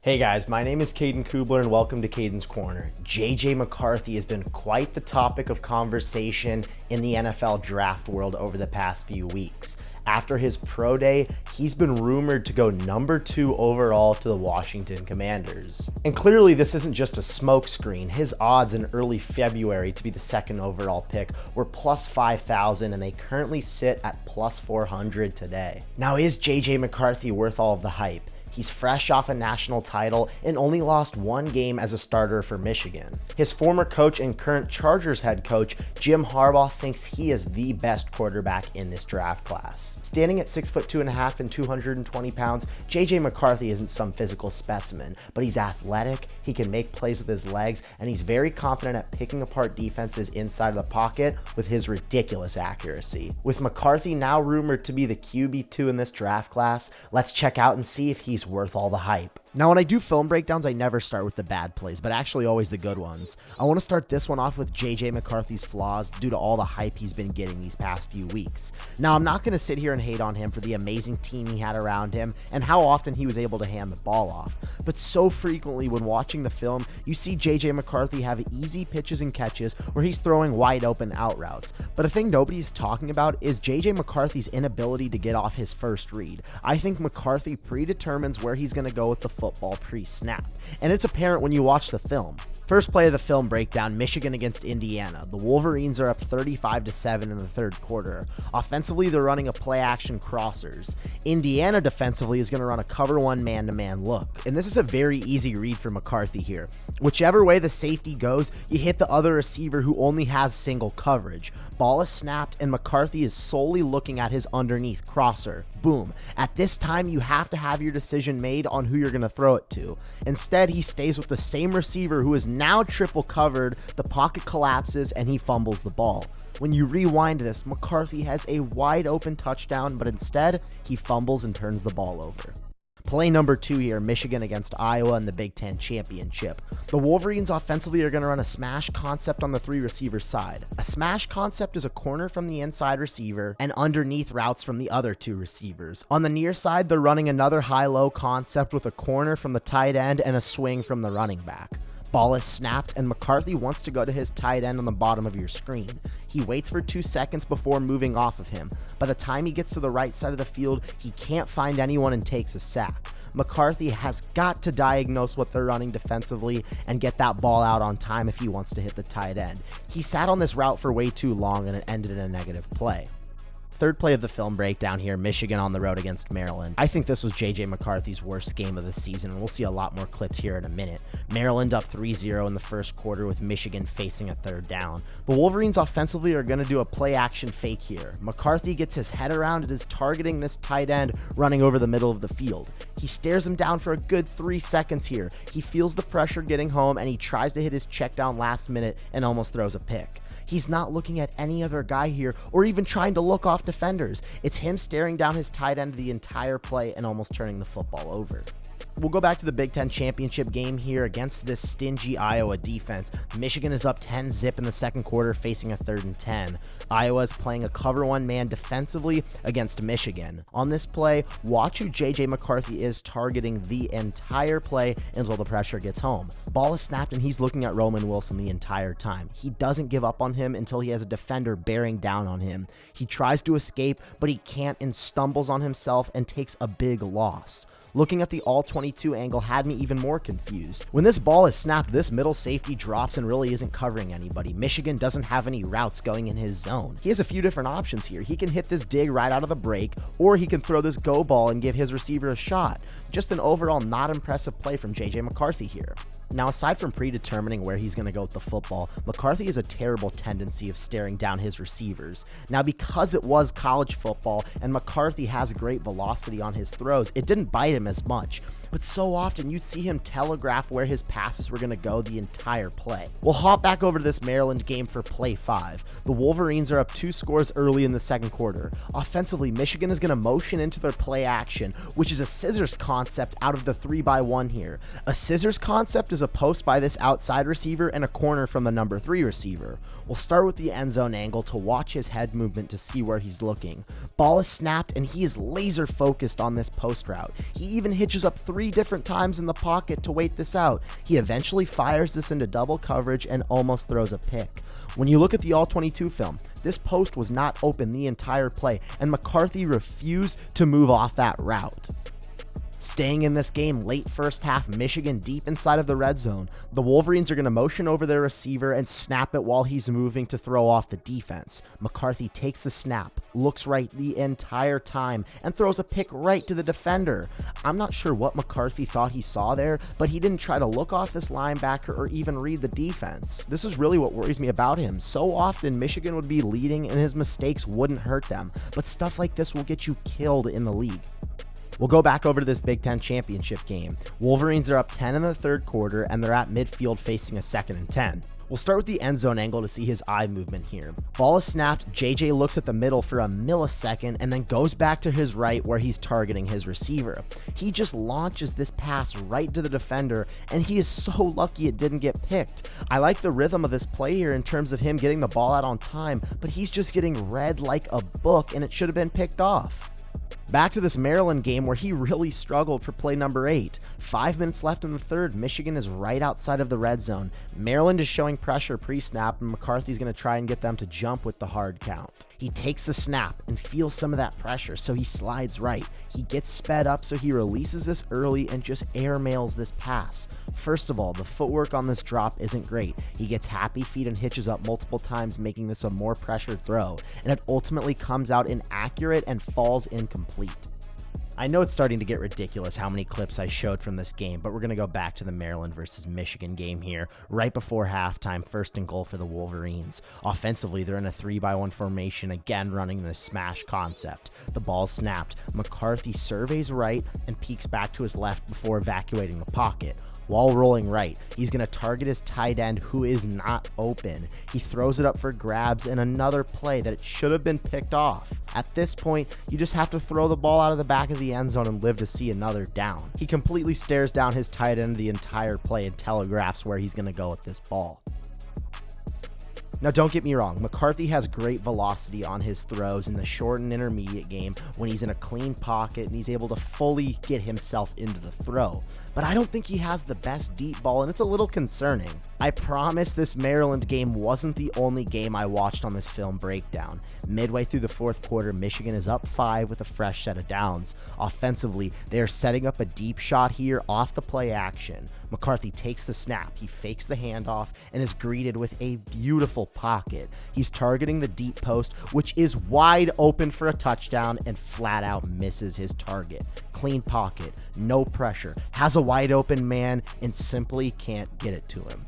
Hey guys, my name is Caden Kubler and welcome to Caden's Corner. JJ McCarthy has been quite the topic of conversation in the NFL draft world over the past few weeks. After his pro day, he's been rumored to go number 2 overall to the Washington Commanders. And clearly this isn't just a smokescreen. His odds in early February to be the 2nd overall pick were plus 5,000 and they currently sit at plus 400 today. Now, is JJ McCarthy worth all of the hype? He's fresh off a national title and only lost one game as a starter for Michigan. His former coach and current Chargers head coach, Jim Harbaugh, thinks he is the best quarterback in this draft class. Standing at 6'2.5" and 220 pounds, JJ McCarthy isn't some physical specimen, but he's athletic, he can make plays with his legs, and he's very confident at picking apart defenses inside of the pocket with his ridiculous accuracy. With McCarthy now rumored to be the QB2 in this draft class, let's check out and see if he's worth all the hype. Now, when I do film breakdowns, I never start with the bad plays, but actually always the good ones. I want to start this one off with JJ McCarthy's flaws due to all the hype he's been getting these past few weeks. Now, I'm not going to sit here and hate on him for the amazing team he had around him and how often he was able to hand the ball off. But so frequently when watching the film, you see JJ McCarthy have easy pitches and catches where he's throwing wide open out routes. But a thing nobody's talking about is JJ McCarthy's inability to get off his first read. I think McCarthy predetermines where he's going to go with the football pre-snap, and it's apparent when you watch the film. First play of the film breakdown, Michigan against Indiana. The Wolverines are up 35-7 in the third quarter. Offensively, they're running a play-action crossers. Indiana defensively is going to run a cover one man-to-man look. And this is a very easy read for McCarthy here. Whichever way the safety goes, you hit the other receiver who only has single coverage. Ball is snapped, and McCarthy is solely looking at his underneath crosser. Boom. At this time, you have to have your decision made on who you're going to throw it to. Instead, he stays with the same receiver who is now triple covered, the pocket collapses, and he fumbles the ball. When you rewind this, McCarthy has a wide open touchdown, but instead, he fumbles and turns the ball over. Play number 2 here, Michigan against Iowa in the Big Ten Championship. The Wolverines offensively are going to run a smash concept on the 3 receiver side. A smash concept is a corner from the inside receiver and underneath routes from the other 2 receivers. On the near side, they're running another high-low concept with a corner from the tight end and a swing from the running back. Ball is snapped, and McCarthy wants to go to his tight end on the bottom of your screen. He waits for 2 seconds before moving off of him. By the time he gets to the right side of the field, he can't find anyone and takes a sack. McCarthy has got to diagnose what they're running defensively and get that ball out on time if he wants to hit the tight end. He sat on this route for way too long and it ended in a negative play. Third play of the film breakdown here, Michigan on the road against Maryland. I think this was JJ McCarthy's worst game of the season, and we'll see a lot more clips here in a minute. Maryland up 3-0 in the first quarter with Michigan facing a third down. The Wolverines offensively are going to do a play-action fake here. McCarthy gets his head around and is targeting this tight end running over the middle of the field. He stares him down for a good 3 seconds here. He feels the pressure getting home, and he tries to hit his check down last minute and almost throws a pick. He's not looking at any other guy here or even trying to look off defenders. It's him staring down his tight end the entire play and almost turning the football over. We'll go back to the Big Ten Championship game here against this stingy Iowa defense. Michigan is up 10-0 in the second quarter facing a 3rd and 10. Iowa is playing a cover one man defensively against Michigan. On this play, watch who JJ McCarthy is targeting the entire play until the pressure gets home. Ball is snapped and he's looking at Roman Wilson the entire time. He doesn't give up on him until he has a defender bearing down on him. He tries to escape, but he can't and stumbles on himself and takes a big loss. Looking at the All-22 angle had me even more confused. When this ball is snapped, this middle safety drops and really isn't covering anybody. Michigan doesn't have any routes going in his zone. He has a few different options here. He can hit this dig right out of the break, or he can throw this go ball and give his receiver a shot. Just an overall not impressive play from JJ McCarthy here. Now, aside from predetermining where he's going to go with the football, McCarthy has a terrible tendency of staring down his receivers. Now, because it was college football and McCarthy has great velocity on his throws, it didn't bite him as much. But so often you'd see him telegraph where his passes were going to go the entire play. We'll hop back over to this Maryland game for play 5. The Wolverines are up 2 scores early in the second quarter. Offensively, Michigan is going to motion into their play action, which is a scissors concept out of the 3-by-1 here. A scissors concept is a post by this outside receiver and a corner from the number 3 receiver. We'll start with the end zone angle to watch his head movement to see where he's looking. Ball is snapped and he is laser focused on this post route. He even hitches up 3 different times in the pocket to wait this out. He eventually fires this into double coverage and almost throws a pick. When you look at the All-22 film, this post was not open the entire play, and McCarthy refused to move off that route. Staying in this game, late first half, Michigan deep inside of the red zone. The Wolverines are going to motion over their receiver and snap it while he's moving to throw off the defense. McCarthy takes the snap, looks right the entire time, and throws a pick right to the defender. I'm not sure what McCarthy thought he saw there, but he didn't try to look off this linebacker or even read the defense. This is really what worries me about him. So often, Michigan would be leading and his mistakes wouldn't hurt them, but stuff like this will get you killed in the league. We'll go back over to this Big Ten championship game. Wolverines are up 10 in the third quarter, and they're at midfield facing a 2nd and 10. We'll start with the end zone angle to see his eye movement here. Ball is snapped, JJ looks at the middle for a millisecond, and then goes back to his right where he's targeting his receiver. He just launches this pass right to the defender, and he is so lucky it didn't get picked. I like the rhythm of this play here in terms of him getting the ball out on time, but he's just getting read like a book, and it should have been picked off. Back to this Maryland game where he really struggled for play number 8. 5 minutes left in the third. Michigan is right outside of the red zone. Maryland is showing pressure pre-snap, and McCarthy's going to try and get them to jump with the hard count. He takes the snap and feels some of that pressure, so he slides right. He gets sped up, so he releases this early and just airmails this pass. First of all, the footwork on this drop isn't great. He gets happy feet and hitches up multiple times, making this a more pressured throw, and it ultimately comes out inaccurate and falls incomplete. I know it's starting to get ridiculous how many clips I showed from this game, but we're going to go back to the Maryland versus Michigan game here. Right before halftime, 1st and goal for the Wolverines. Offensively, they're in a 3-by-1 formation, again running the smash concept. The ball snapped. McCarthy surveys right and peeks back to his left before evacuating the pocket. While rolling right, he's going to target his tight end who is not open. He throws it up for grabs in another play that it should have been picked off. At this point, you just have to throw the ball out of the back of the end zone and live to see another down. He completely stares down his tight end the entire play and telegraphs where he's going to go with this ball. Now, don't get me wrong, McCarthy has great velocity on his throws in the short and intermediate game when he's in a clean pocket and he's able to fully get himself into the throw. But I don't think he has the best deep ball, and it's a little concerning. I promise this Maryland game wasn't the only game I watched on this film breakdown. Midway through the 4th quarter, Michigan is up 5 with a fresh set of downs. Offensively, they are setting up a deep shot here off the play action. McCarthy takes the snap, he fakes the handoff, and is greeted with a beautiful pocket. He's targeting the deep post, which is wide open for a touchdown, and flat out misses his target. Clean pocket, no pressure, has a wide open man, and simply can't get it to him.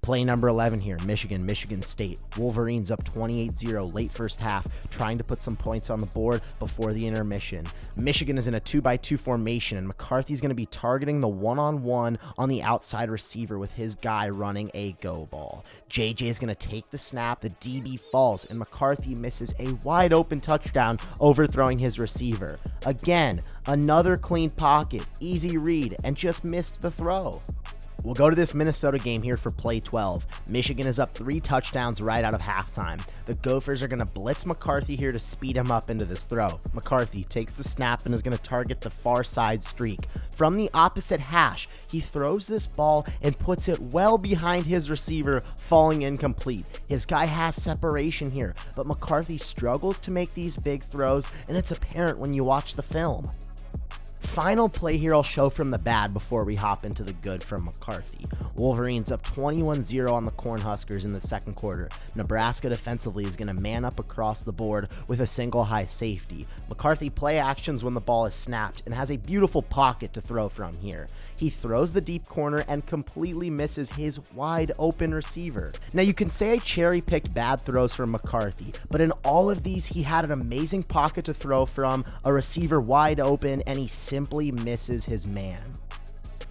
Play number 11 here, Michigan State. Wolverines up 28-0 late first half, trying to put some points on the board before the intermission. Michigan is in a 2-by-2 formation, and McCarthy's going to be targeting the one-on-one on the outside receiver with his guy running a go ball. JJ is going to take the snap, the DB falls, and McCarthy misses a wide open touchdown, overthrowing his receiver. Again, another clean pocket, easy read, and just missed the throw. We'll go to this Minnesota game here for play 12. Michigan is up 3 touchdowns right out of halftime. The Gophers are going to blitz McCarthy here to speed him up into this throw. McCarthy takes the snap and is going to target the far side streak. From the opposite hash, he throws this ball and puts it well behind his receiver, falling incomplete. His guy has separation here, but McCarthy struggles to make these big throws, and it's apparent when you watch the film. Final play here I'll show from the bad before we hop into the good from McCarthy. Wolverines up 21-0 on the Cornhuskers in the 2nd quarter. Nebraska defensively is going to man up across the board with a single high safety. McCarthy play actions when the ball is snapped and has a beautiful pocket to throw from here. He throws the deep corner and completely misses his wide open receiver. Now you can say I cherry picked bad throws from McCarthy, but in all of these he had an amazing pocket to throw from, a receiver wide open, and he simply misses his man.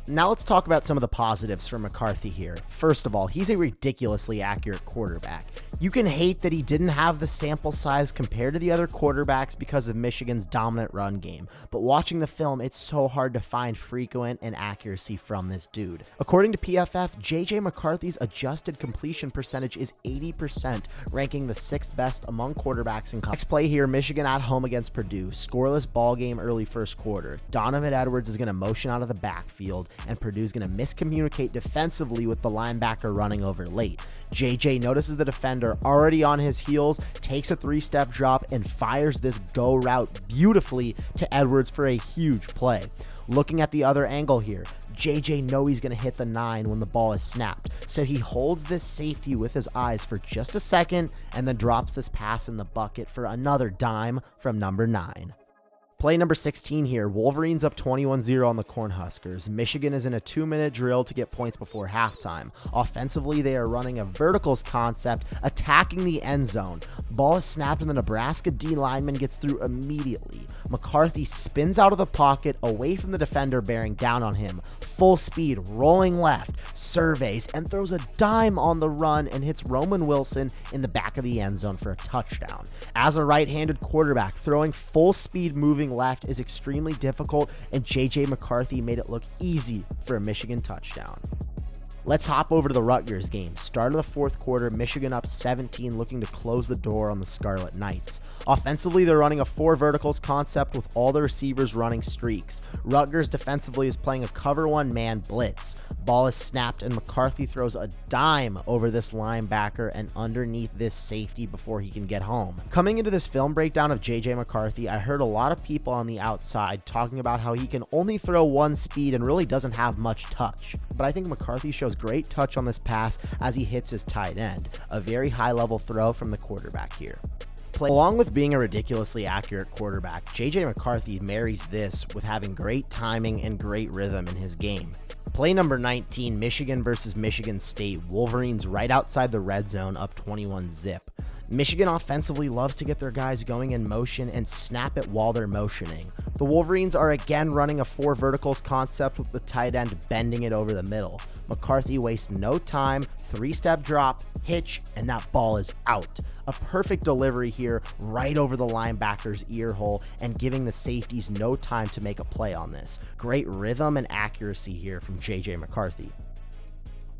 Now let's talk about some of the positives for McCarthy here. First of all, he's a ridiculously accurate quarterback. You can hate that he didn't have the sample size compared to the other quarterbacks because of Michigan's dominant run game, but watching the film, it's so hard to find frequent and accuracy from this dude. According to PFF, JJ McCarthy's adjusted completion percentage is 80%, ranking the 6th best among quarterbacks in college. Next play here, Michigan at home against Purdue. Scoreless ball game early first quarter. Donovan Edwards is going to motion out of the backfield, and Purdue's going to miscommunicate defensively with the linebacker running over late. JJ notices the defender already on his heels, takes a 3-step drop, and fires this go route beautifully to Edwards for a huge play. Looking at the other angle here, JJ knows he's going to hit the 9 when the ball is snapped, so he holds this safety with his eyes for just a second and then drops this pass in the bucket for another dime from number 9. Play number 16 here. Wolverines up 21-0 on the Cornhuskers. Michigan is in a 2-minute drill to get points before halftime. Offensively, they are running a verticals concept, attacking the end zone. Ball is snapped and the Nebraska D lineman gets through immediately. McCarthy spins out of the pocket away from the defender bearing down on him. Full speed, rolling left, surveys, and throws a dime on the run and hits Roman Wilson in the back of the end zone for a touchdown. As a right-handed quarterback, throwing full speed moving left is extremely difficult, and JJ McCarthy made it look easy for a Michigan touchdown. Let's hop over to the Rutgers game. Start of the fourth quarter, Michigan up 17, looking to close the door on the Scarlet Knights. Offensively, they're running a 4 verticals concept with all the receivers running streaks. Rutgers defensively is playing a cover 1 man blitz. Ball is snapped and McCarthy throws a dime over this linebacker and underneath this safety before he can get home. Coming into this film breakdown of JJ McCarthy, I heard a lot of people on the outside talking about how he can only throw 1 speed and really doesn't have much touch. But I think McCarthy shows great touch on this pass as he hits his tight end. A very high level throw from the quarterback here. Along with being a ridiculously accurate quarterback, JJ McCarthy marries this with having great timing and great rhythm in his game. Play number 19, Michigan versus Michigan State. Wolverines right outside the red zone, up 21-zip. Michigan offensively loves to get their guys going in motion and snap it while they're motioning. The Wolverines are again running a 4 verticals concept with the tight end bending it over the middle. McCarthy wastes no time, 3-step drop, hitch, and that ball is out. A perfect delivery here right over the linebacker's ear hole and giving the safeties no time to make a play on this. Great rhythm and accuracy here from JJ McCarthy.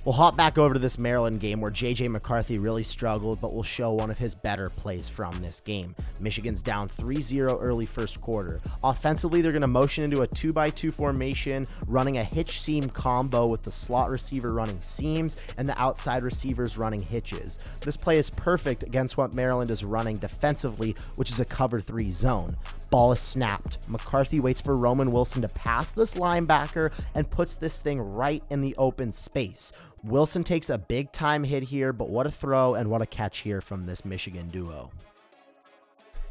We'll hop back over to this Maryland game where JJ McCarthy really struggled, but we'll show one of his better plays from this game. Michigan's down 3-0 early first quarter. Offensively, they're going to motion into a 2x2 formation, running a hitch seam combo with the slot receiver running seams and the outside receivers running hitches. This play is perfect against what Maryland is running defensively, which is a cover 3 zone. Ball is snapped. McCarthy waits for Roman Wilson to pass this linebacker and puts this thing right in the open space. Wilson takes a big time hit here, but what a throw and what a catch here from this Michigan duo.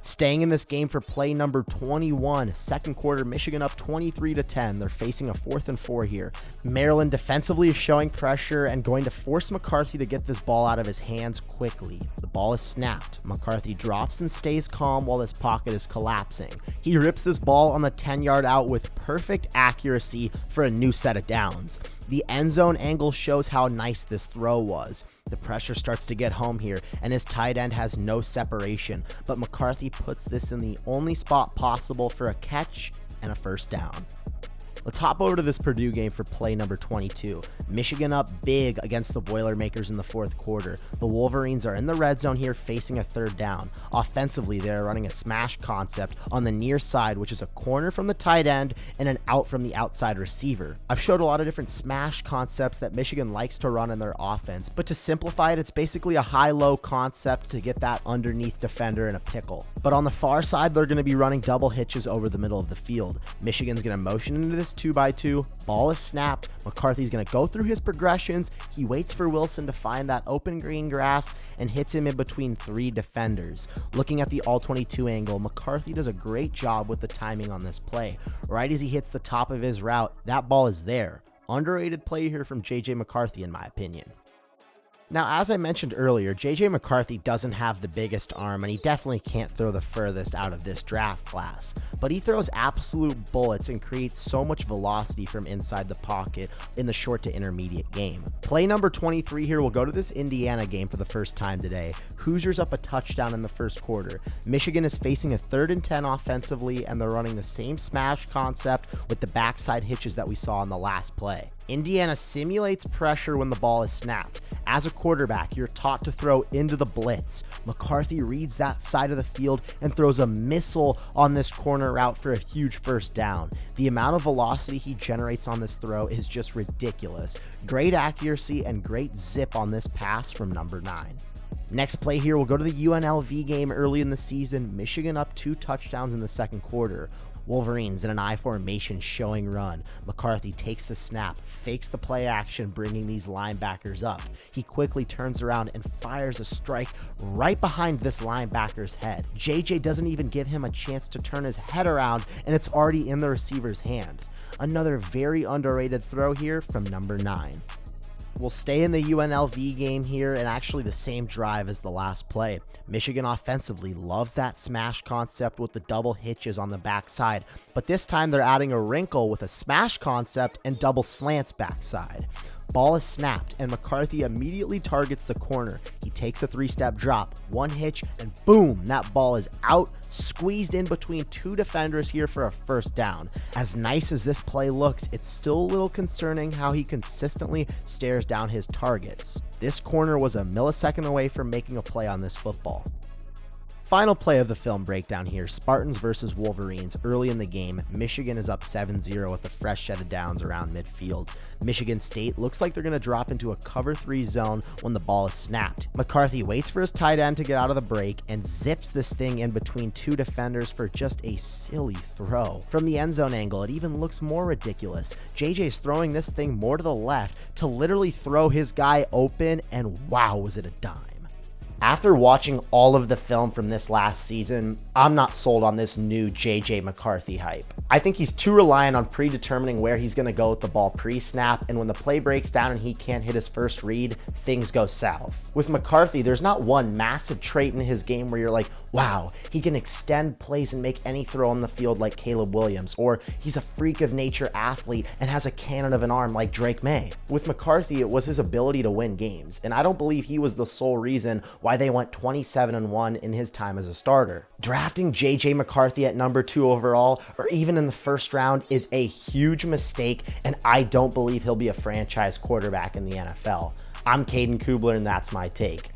Staying in this game for play number 21, second quarter, Michigan up 23-10. They're facing a 4th and 4 here. Maryland defensively is showing pressure and going to force McCarthy to get this ball out of his hands quickly. The ball is snapped. McCarthy drops and stays calm while this pocket is collapsing. He rips this ball on the 10-yard out with perfect accuracy for a new set of downs. The end zone angle shows how nice this throw was. The pressure starts to get home here, and his tight end has no separation, but McCarthy puts this in the only spot possible for a catch and a first down. Let's hop over to this Purdue game for play number 22. Michigan up big against the Boilermakers in the 4th quarter. The Wolverines are in the red zone here facing a 3rd down. Offensively, they are running a smash concept on the near side, which is a corner from the tight end and an out from the outside receiver. I've showed a lot of different smash concepts that Michigan likes to run in their offense, but to simplify it, it's basically a high-low concept to get that underneath defender in a pickle. But on the far side, they're going to be running double hitches over the middle of the field. Michigan's going to motion into this 2x2, ball is snapped, McCarthy's going to go through his progressions, he waits for Wilson to find that open green grass and hits him in between 3 defenders. Looking at the All-22 angle, McCarthy does a great job with the timing on this play. Right as he hits the top of his route, that ball is there. Underrated play here from JJ McCarthy in my opinion. Now, as I mentioned earlier, JJ McCarthy doesn't have the biggest arm, and he definitely can't throw the furthest out of this draft class, but he throws absolute bullets and creates so much velocity from inside the pocket in the short to intermediate game. Play number 23 here will go to this Indiana game for the first time today. Hoosiers up a touchdown in the first quarter. Michigan is facing a 3rd and 10 offensively, and they're running the same smash concept with the backside hitches that we saw in the last play. Indiana simulates pressure when the ball is snapped. As a quarterback, you're taught to throw into the blitz. McCarthy reads that side of the field and throws a missile on this corner route for a huge first down. The amount of velocity he generates on this throw is just ridiculous. Great accuracy and great zip on this pass from number 9. Next play here will go to the UNLV game early in the season. Michigan up 2 touchdowns in the second quarter. Wolverines in an I formation showing run. McCarthy takes the snap, fakes the play action, bringing these linebackers up. He quickly turns around and fires a strike right behind this linebacker's head. JJ doesn't even give him a chance to turn his head around, and it's already in the receiver's hands. Another very underrated throw here from number 9. We'll stay in the UNLV game here, and actually the same drive as the last play. Michigan offensively loves that smash concept with the double hitches on the backside, but this time they're adding a wrinkle with a smash concept and double slants backside. Ball is snapped, and McCarthy immediately targets the corner. He takes a 3-step drop, 1 hitch, and boom, that ball is out, squeezed in between 2 defenders here for a first down. As nice as this play looks, it's still a little concerning how he consistently stares down his targets. This corner was a millisecond away from making a play on this football. Final play of the film breakdown here, Spartans versus Wolverines. Early in the game, Michigan is up 7-0 with a fresh set of downs around midfield. Michigan State looks like they're going to drop into a cover 3 zone when the ball is snapped. McCarthy waits for his tight end to get out of the break and zips this thing in between 2 defenders for just a silly throw. From the end zone angle, it even looks more ridiculous. JJ's throwing this thing more to the left to literally throw his guy open, and wow, was it a dime. After watching all of the film from this last season, I'm not sold on this new JJ McCarthy hype. I think he's too reliant on predetermining where he's going to go with the ball pre-snap, and when the play breaks down and he can't hit his first read, things go south. With McCarthy, there's not one massive trait in his game where you're like, wow, he can extend plays and make any throw on the field like Caleb Williams, or he's a freak of nature athlete and has a cannon of an arm like Drake May. With McCarthy, it was his ability to win games, and I don't believe he was the sole reason why they went 27-1 in his time as a starter. Drafting JJ McCarthy at number 2 overall, or even in the first round, is a huge mistake, and I don't believe he'll be a franchise quarterback in the NFL. I'm Caden Kubler, and that's my take.